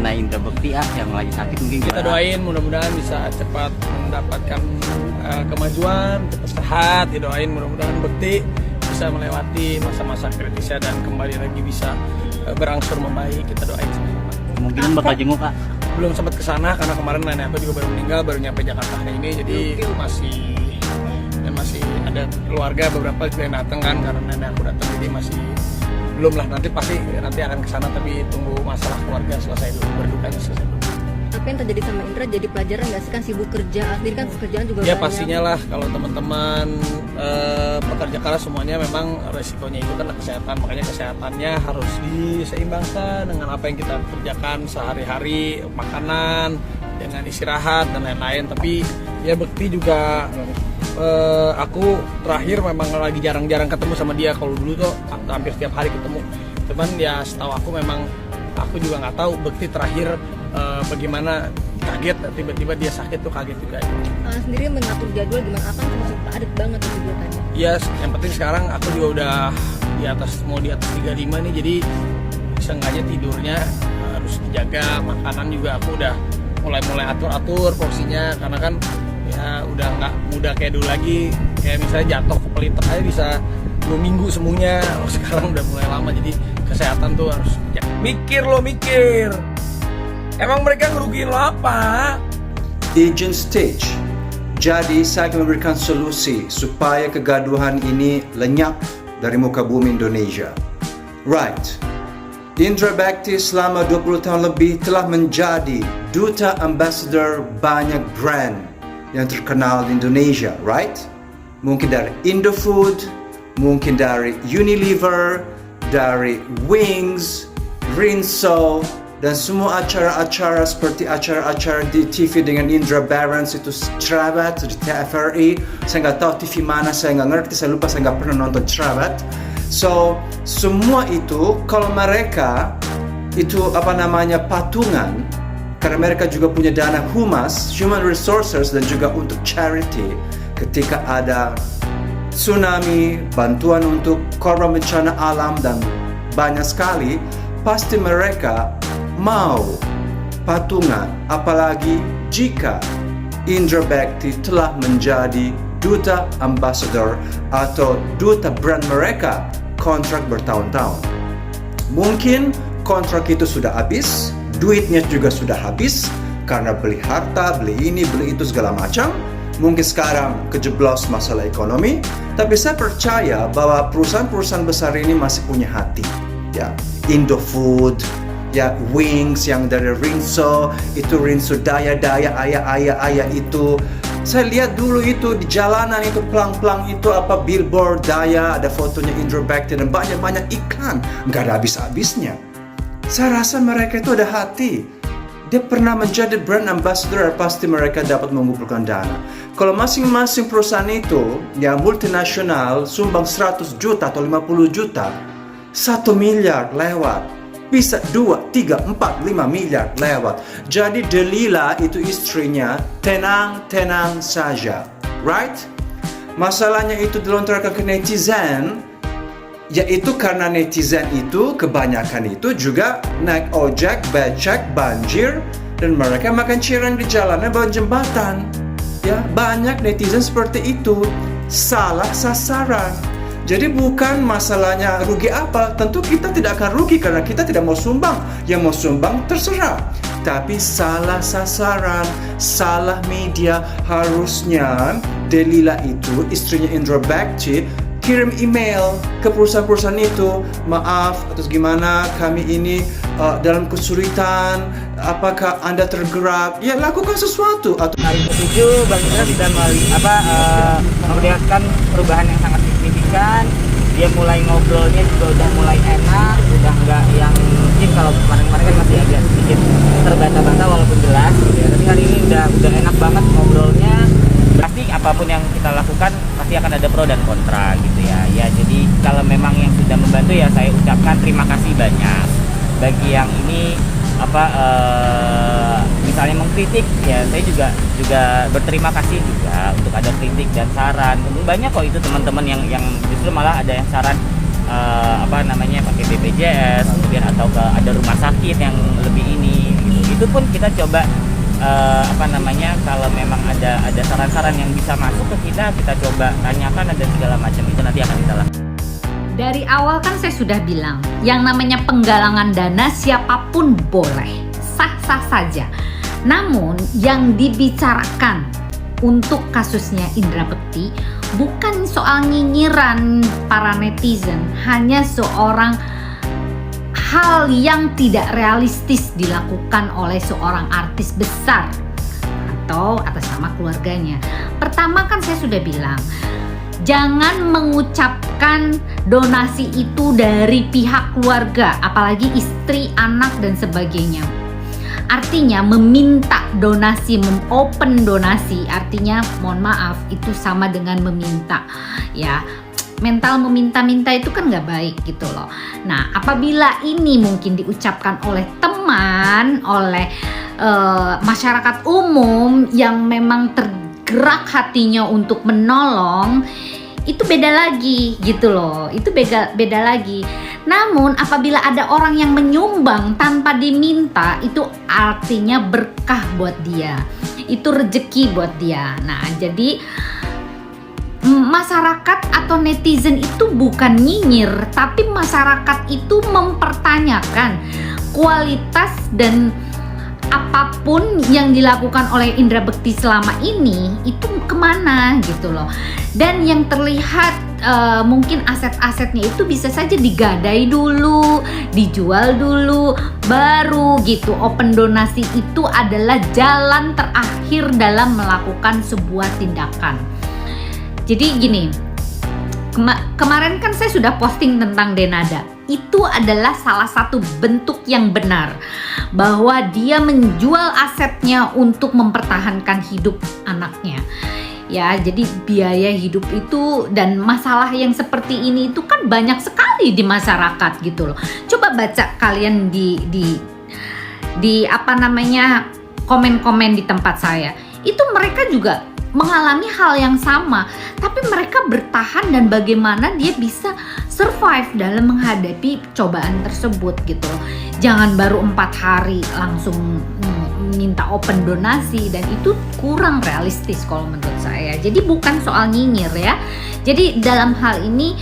Nah Indra Bekti yang lagi sakit mungkin kita gimana? doain mudah-mudahan bisa cepat mendapatkan kemajuan, cepat sehat. Didoain mudah-mudahan Bekti bisa melewati masa-masa kritisnya dan kembali lagi bisa berangsur membaik. Kita doain sama-sama. Kemungkinan bakal jenguk Kak? Belum sempat ke sana karena kemarin nenek aku juga baru meninggal, baru nyampe Jakarta hari ini, jadi masih ada keluarga beberapa juga yang datang kan karena nenek aku datang, jadi masih belum lah, nanti akan ke sana, tapi tunggu masalah keluarga selesai dulu, berdukanya selesai dulu. Apa yang terjadi sama Indra jadi pelajaran nggak sih, kan sibuk kerja, sendiri kan pekerjaan juga Ya banyak. pastinya lah, kalau teman-teman pekerja keras semuanya memang resikonya itu kan kesehatan, makanya kesehatannya harus diseimbangkan dengan apa yang kita kerjakan sehari-hari, makanan, dengan istirahat dan lain-lain. Tapi ya Bekti juga aku terakhir memang lagi jarang-jarang ketemu sama dia. Kalau dulu tuh hampir setiap hari ketemu, cuman ya setahu aku memang aku juga nggak tahu Bekti terakhir bagaimana, kaget tiba-tiba dia sakit tuh, kaget juga. Sendiri mengatur jadwal gimana, akan termasuk padat banget itu kegiatannya. Ya yang penting sekarang aku juga udah mau di atas 35 nih, jadi seenggaknya tidurnya harus dijaga, makanan juga aku udah mulai atur porsinya, karena kan ya udah nggak muda kayak dulu lagi, kayak misalnya jatuh ke pelita aja bisa 2 minggu sembuhnya. Sekarang udah mulai lama, jadi kesehatan tuh harus mikir. Emang mereka ngerugiin lo apa? Agent Stage. Jadi saya akan memberikan solusi supaya kegaduhan ini lenyap dari muka bumi Indonesia. Right. Indra Bekti selama 20 tahun lebih telah menjadi duta ambassador banyak brand yang terkenal di Indonesia, right? Mungkin dari Indofood, mungkin dari Unilever, dari Wings, Rinso, dan semua acara-acara seperti acara-acara di TV dengan Indra Barons itu Trabat di TVRI. Saya nggak tahu TV mana, saya nggak ngerti, saya lupa, saya nggak pernah nonton Trabat. So semua itu kalau mereka itu patungan, karena mereka juga punya dana humas, human resources, dan juga untuk charity. Ketika ada tsunami, bantuan untuk korban bencana alam dan banyak sekali, pasti mereka mau patungan, apalagi jika Indra Bekti telah menjadi duta ambassador atau duta brand mereka, kontrak bertahun-tahun. Mungkin kontrak itu sudah habis, duitnya juga sudah habis karena beli harta, beli ini, beli itu segala macam. Mungkin sekarang kejeblos masalah ekonomi, tapi saya percaya bahwa perusahaan-perusahaan besar ini masih punya hati. Ya, Indofood, ya Wings yang dari Rinso, itu Rinso daya-daya ayah itu. Saya lihat dulu itu di jalanan itu pelang-pelang itu billboard daya, ada fotonya Indra Bekti dan banyak-banyak iklan, nggak ada habis-habisnya. Saya rasa mereka itu ada hati. Dia pernah menjadi brand ambassador, pasti mereka dapat mengumpulkan dana. Kalau masing-masing perusahaan itu yang multinasional sumbang 100 juta atau 50 juta, 1 miliar lewat. Bisa 2, 3, 4, 5 miliar lewat. Jadi Delila itu istrinya tenang-tenang saja. Right? Masalahnya itu dilontarkan ke netizen, yaitu karena netizen itu kebanyakan itu juga naik ojek, becek, banjir, dan mereka makan cireng di jalanan bawah jembatan. Ya, banyak netizen seperti itu. Salah sasaran. Jadi bukan masalahnya rugi apa, tentu kita tidak akan rugi karena kita tidak mau sumbang. Yang mau sumbang terserah. Tapi salah sasaran, salah media. Harusnya Delila itu, istrinya Indra Bekti, kirim email ke perusahaan-perusahaan itu, maaf atau gimana, kami ini dalam kesulitan, apakah Anda tergerak? Ya lakukan sesuatu. Atau hari ke-7 Bang Indra sudah memperlihatkan perubahan yang sangat signifikan. Dia mulai ngobrolnya juga udah mulai enak, udah nggak yang mungkin kalau kemarin-kemarin kan masih agak sedikit terbata-bata walaupun jelas gitu ya. Tapi hari ini udah enak banget ngobrolnya. Pasti apapun yang kita lakukan pasti akan ada pro dan kontra gitu ya. Ya jadi kalau memang yang sudah membantu ya saya ucapkan terima kasih banyak. Bagi yang ini misalnya mengkritik ya saya juga berterima kasih juga untuk ada kritik dan saran. Banyak kok itu teman-teman yang justru malah ada yang saran pakai BPJS kemudian atau ada rumah sakit yang lebih ini gitu. itu pun kita coba kalau memang ada saran-saran yang bisa masuk ke kita coba tanyakan dan segala macam, itu nanti akan kita lakukan. Dari awal kan saya sudah bilang, yang namanya penggalangan dana siapapun boleh, sah-sah saja. Namun yang dibicarakan untuk kasusnya Indra Bekti bukan soal nyinyiran para netizen, hanya seorang hal yang tidak realistis dilakukan oleh seorang artis besar atau atas nama keluarganya. Pertama kan saya sudah bilang, jangan mengucapkan donasi itu dari pihak keluarga, apalagi istri, anak dan sebagainya. Artinya meminta donasi, open donasi, artinya mohon maaf itu sama dengan meminta, ya. Mental meminta-minta itu kan nggak baik gitu loh. Nah, apabila ini mungkin diucapkan oleh teman, oleh masyarakat umum yang memang tergerak hatinya untuk menolong, itu beda lagi gitu loh. Itu beda lagi. Namun apabila ada orang yang menyumbang tanpa diminta, itu artinya berkah buat dia. Itu rezeki buat dia. Nah, jadi masyarakat atau netizen itu bukan nyinyir, tapi masyarakat itu mempertanyakan kualitas dan apapun yang dilakukan oleh Indra Bekti selama ini itu kemana gitu loh. Dan yang terlihat mungkin aset-asetnya itu bisa saja digadai dulu, dijual dulu, baru gitu. Open donasi itu adalah jalan terakhir dalam melakukan sebuah tindakan. Jadi gini, kemarin kan saya sudah posting tentang Denada. Itu adalah salah satu bentuk yang benar bahwa dia menjual asetnya untuk mempertahankan hidup anaknya. Ya, jadi biaya hidup itu dan masalah yang seperti ini itu kan banyak sekali di masyarakat gitu loh. Coba baca kalian di komen-komen di tempat saya. Itu mereka juga mengalami hal yang sama, tapi mereka bertahan dan bagaimana dia bisa survive dalam menghadapi cobaan tersebut gitu loh. Jangan baru 4 hari langsung minta open donasi, dan itu kurang realistis kalau menurut saya. Jadi bukan soal nyinyir ya. Jadi dalam hal ini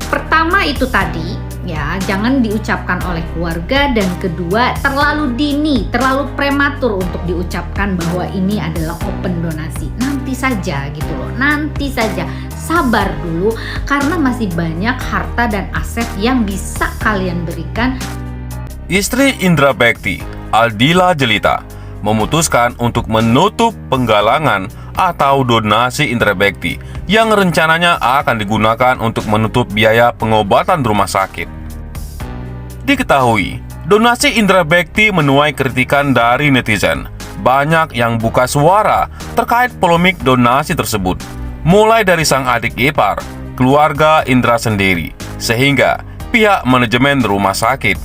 pertama itu tadi ya, jangan diucapkan oleh keluarga, dan kedua terlalu dini, terlalu prematur untuk diucapkan bahwa ini adalah open donasi. Nanti saja gitu loh, nanti saja, sabar dulu karena masih banyak harta dan aset yang bisa kalian berikan. Istri Indra Bekti, Aldila Jelita, memutuskan untuk menutup penggalangan atau donasi Indra Bekti yang rencananya akan digunakan untuk menutup biaya pengobatan rumah sakit. Diketahui, donasi Indra Bekti menuai kritikan dari netizen. Banyak yang buka suara terkait polemik donasi tersebut, mulai dari sang adik ipar, keluarga Indra sendiri, sehingga pihak manajemen rumah sakit.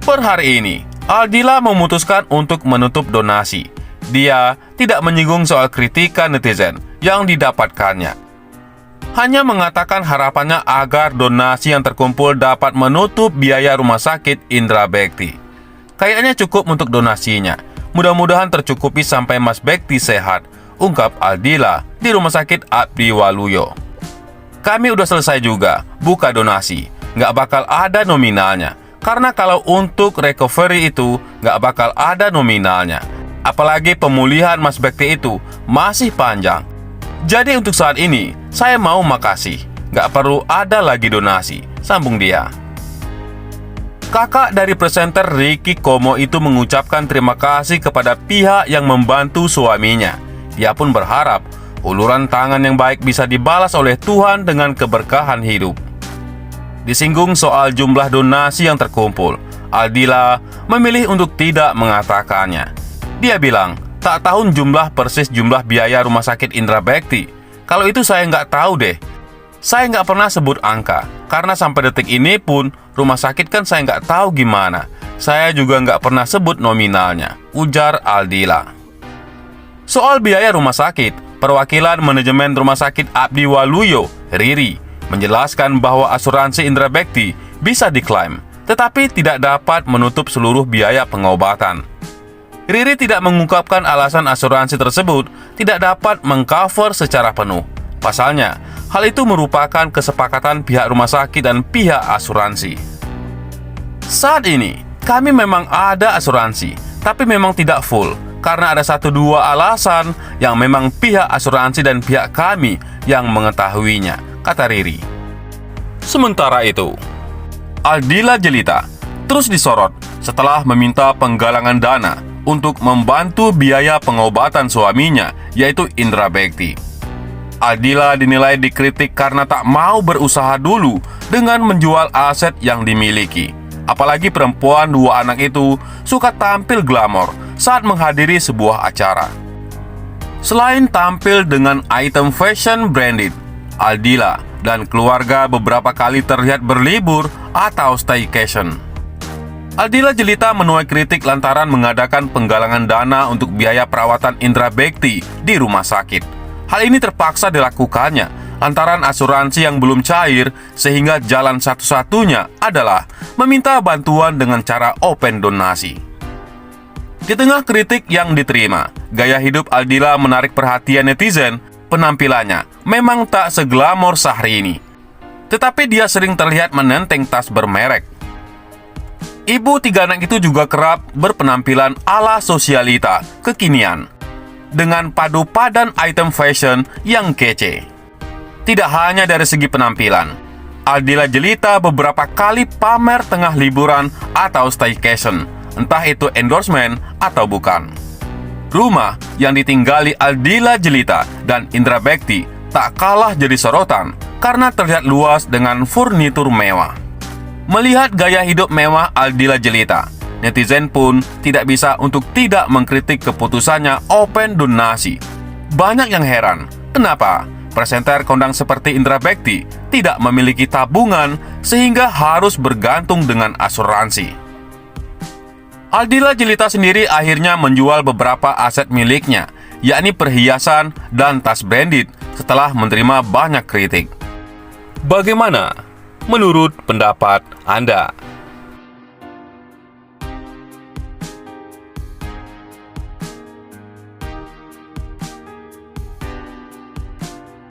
Per hari ini, Aldila memutuskan untuk menutup donasi. Dia tidak menyinggung soal kritikan netizen yang didapatkannya. Hanya mengatakan harapannya agar donasi yang terkumpul dapat menutup biaya rumah sakit Indra Bekti. Kayaknya cukup untuk donasinya. Mudah-mudahan tercukupi sampai Mas Bekti sehat, ungkap Aldila di Rumah Sakit Abdi Waluyo. Kami udah selesai juga, buka donasi. Nggak bakal ada nominalnya. Karena kalau untuk recovery itu nggak bakal ada nominalnya. Apalagi pemulihan Mas Bekti itu masih panjang. Jadi untuk saat ini, saya mau makasih. Nggak perlu ada lagi donasi, sambung dia. Kakak dari presenter Ricky Komo itu mengucapkan terima kasih kepada pihak yang membantu suaminya. Dia pun berharap uluran tangan yang baik bisa dibalas oleh Tuhan dengan keberkahan hidup. Disinggung soal jumlah donasi yang terkumpul, Aldila memilih untuk tidak mengatakannya. Dia bilang, tak tahu persis jumlah biaya rumah sakit Indra Bekti. Kalau itu saya nggak tahu deh. Saya nggak pernah sebut angka, karena sampai detik ini pun rumah sakit kan saya nggak tahu gimana. Saya juga nggak pernah sebut nominalnya, ujar Aldila. Soal biaya rumah sakit, perwakilan manajemen Rumah Sakit Abdi Waluyo, Riri, menjelaskan bahwa asuransi Indra Bekti bisa diklaim. tetapi tidak dapat menutup seluruh biaya pengobatan. Riri tidak mengungkapkan alasan asuransi tersebut tidak dapat mengcover secara penuh. Pasalnya, hal itu merupakan kesepakatan pihak rumah sakit dan pihak asuransi. Saat ini, kami memang ada asuransi, tapi memang tidak full, karena ada 1-2 alasan yang memang pihak asuransi dan pihak kami yang mengetahuinya, kata Riri. Sementara itu, Aldila Jelita terus disorot setelah meminta penggalangan dana untuk membantu biaya pengobatan suaminya, yaitu Indra Bekti. Aldila dinilai dikritik karena tak mau berusaha dulu dengan menjual aset yang dimiliki. Apalagi perempuan 2 anak itu suka tampil glamor saat menghadiri sebuah acara. Selain tampil dengan item fashion branded, Aldila dan keluarga beberapa kali terlihat berlibur atau staycation. Aldila Jelita menuai kritik lantaran mengadakan penggalangan dana untuk biaya perawatan Indra Bekti di rumah sakit. Hal ini terpaksa dilakukannya lantaran asuransi yang belum cair, sehingga jalan satu-satunya adalah meminta bantuan dengan cara open donasi. Di tengah kritik yang diterima, gaya hidup Aldila menarik perhatian netizen. Penampilannya memang tak seglamor Syahrini, tetapi dia sering terlihat menenteng tas bermerek. Ibu 3 anak itu juga kerap berpenampilan ala sosialita kekinian, dengan padu padan item fashion yang kece. Tidak hanya dari segi penampilan, Aldila Jelita beberapa kali pamer tengah liburan atau staycation, entah itu endorsement atau bukan. Rumah yang ditinggali Aldila Jelita dan Indra Bekti tak kalah jadi sorotan karena terlihat luas dengan furnitur mewah. Melihat gaya hidup mewah Aldila Jelita, netizen pun tidak bisa untuk tidak mengkritik keputusannya open donasi. Banyak yang heran, kenapa presenter kondang seperti Indra Bekti tidak memiliki tabungan sehingga harus bergantung dengan asuransi. Aldila Jelita sendiri akhirnya menjual beberapa aset miliknya, yakni perhiasan dan tas branded setelah menerima banyak kritik. Bagaimana menurut pendapat Anda?